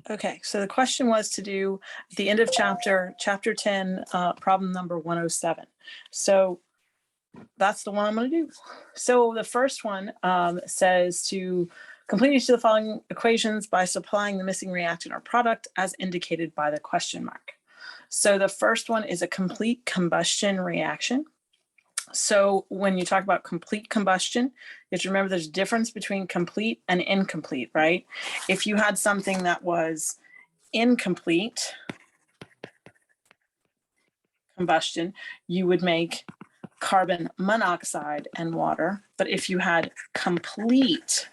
Okay, so the question was to do at the end of chapter 10, problem number 107. So that's the one I'm going to do. So the first one says to complete each of the following equations by supplying the missing reactant or product as indicated by the question mark. So the first one is a complete combustion reaction. So when you talk about complete combustion, you have to remember there's a difference between complete and incomplete, right? If you had something that was incomplete combustion, you would make carbon monoxide and water. But if you had complete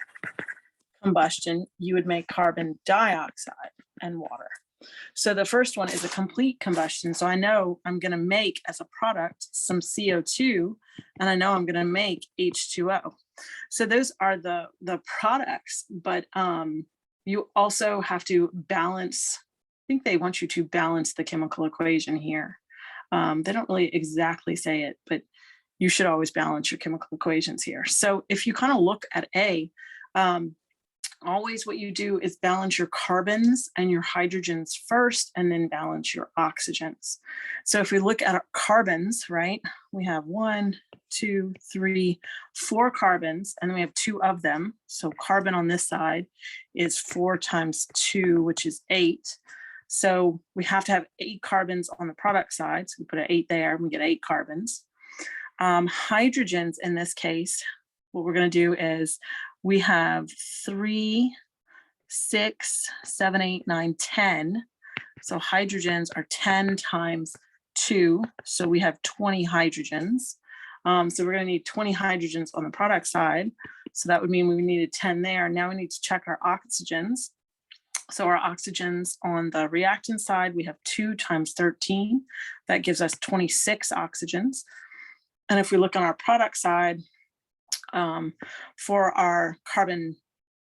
combustion, you would make carbon dioxide and water. So the first one is a complete combustion. So I know I'm going to make as a product some CO2, and I know I'm going to make H2O. So those are the products, but you also have to balance. I think they want you to balance the chemical equation here. They don't really exactly say it, but you should always balance your chemical equations here. So if you kind of look at A, always what you do is balance your carbons and your hydrogens first, and then balance your oxygens. So if we look at our carbons, right, we have 1, 2, 3, 4 carbons, and then we have 2 of them. So carbon on this side is 4 times 2, which is 8. So we have to have 8 carbons on the product side. So we put an 8 there and we get 8 carbons. Hydrogens in this case, what we're going to do is we have 3, 6, 7, 8, 9, 10. So hydrogens are 10 times 2. So we have 20 hydrogens. So we're going to need 20 hydrogens on the product side. So that would mean we needed 10 there. Now we need to check our oxygens. So our oxygens on the reactant side, we have 2 times 13. That gives us 26 oxygens. And if we look on our product side, for our carbon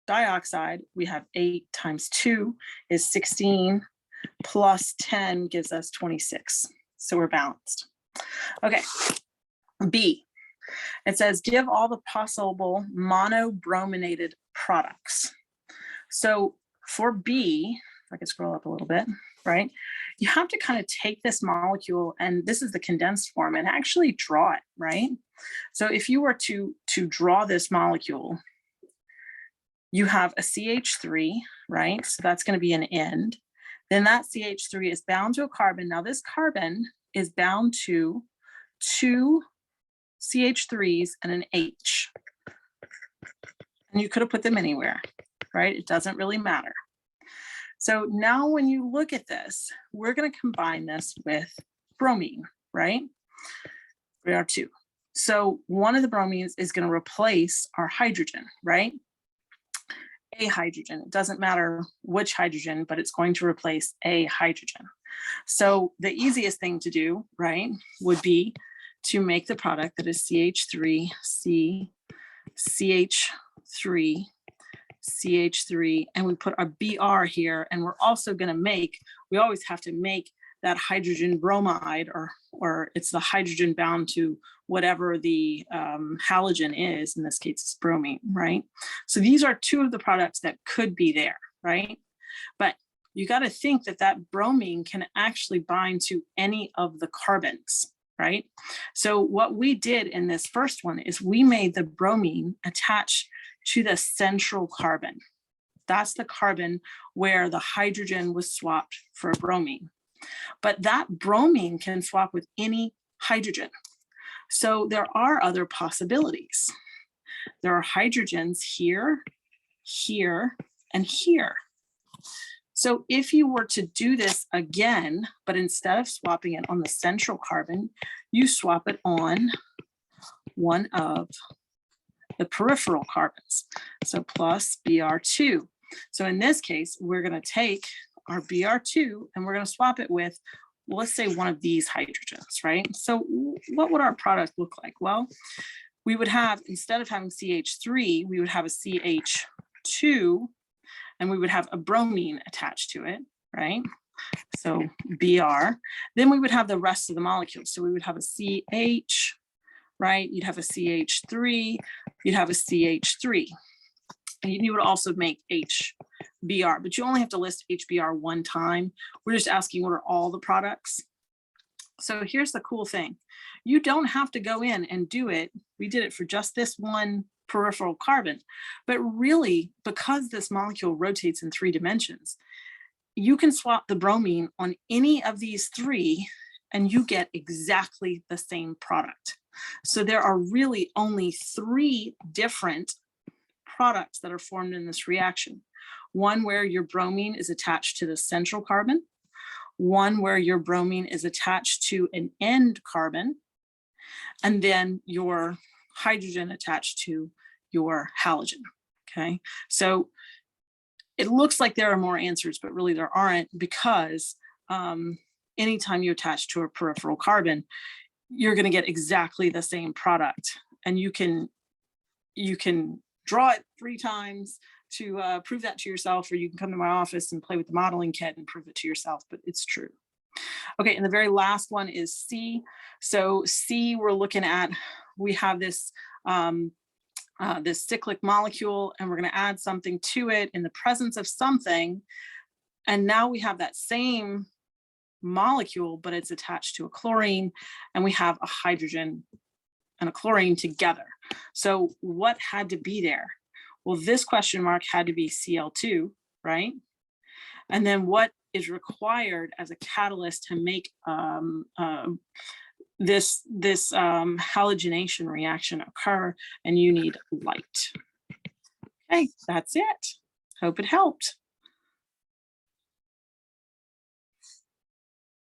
dioxide, we have 8 times 2 is 16, plus 10 gives us 26. So we're balanced. Okay, B. It says, give all the possible monobrominated products. So for B, if I could scroll up a little bit, right? You have to kind of take this molecule, and this is the condensed form, and actually draw it, right? So if you were to draw this molecule, you have a CH3, right? So that's going to be an end. Then that CH3 is bound to a carbon. Now this carbon is bound to 2 CH3s and an H. And you could have put them anywhere, right? It doesn't really matter. So now when you look at this, we're going to combine this with bromine, right? 3R2. So one of the bromines is going to replace our hydrogen, right? A hydrogen. It doesn't matter which hydrogen, but it's going to replace a hydrogen. So the easiest thing to do, right, would be to make the product that is CH3, CH3, CH3, and we put our Br here, and we're also going to make, we always have to make that hydrogen bromide, or it's the hydrogen bound to whatever the halogen is. In this case, it's bromine, right? So these are 2 of the products that could be there, right? But you got to think that that bromine can actually bind to any of the carbons, right? So what we did in this first one is we made the bromine attach to the central carbon. That's the carbon where the hydrogen was swapped for a bromine. But that bromine can swap with any hydrogen. So there are other possibilities. There are hydrogens here, here, and here. So if you were to do this again, but instead of swapping it on the central carbon, you swap it on one of the peripheral carbons. So plus Br2. So in this case, we're going to take our Br2 and we're going to swap it with, well, let's say one of these hydrogens, right? So what would our product look like? Well, we would have, instead of having CH3, we would have a CH2, and we would have a bromine attached to it, right? So Br. Then we would have the rest of the molecules. So we would have a CH, right? You'd have a CH3, you'd have a CH3. And you would also make H BR, but you only have to list HBr one time. We're just asking what are all the products. So here's the cool thing. You don't have to go in and do it. We did it for just this one peripheral carbon, but really, because this molecule rotates in 3 dimensions, you can swap the bromine on any of these 3 and you get exactly the same product. So there are really only 3 different products that are formed in this reaction. One where your bromine is attached to the central carbon, one where your bromine is attached to an end carbon, and then your hydrogen attached to your halogen, okay? So it looks like there are more answers, but really there aren't, because anytime you attach to a peripheral carbon, you're gonna get exactly the same product. And you can draw it 3 times to prove that to yourself, or you can come to my office and play with the modeling kit and prove it to yourself, but it's true. Okay, and the very last one is C. So C, we're looking at, we have this, this cyclic molecule, and we're gonna add something to it in the presence of something. And now we have that same molecule, but it's attached to a chlorine, and we have a hydrogen and a chlorine together. So what had to be there? Well, this question mark had to be Cl2, right? And then what is required as a catalyst to make this halogenation reaction occur? And you need light. Okay, that's it. Hope it helped.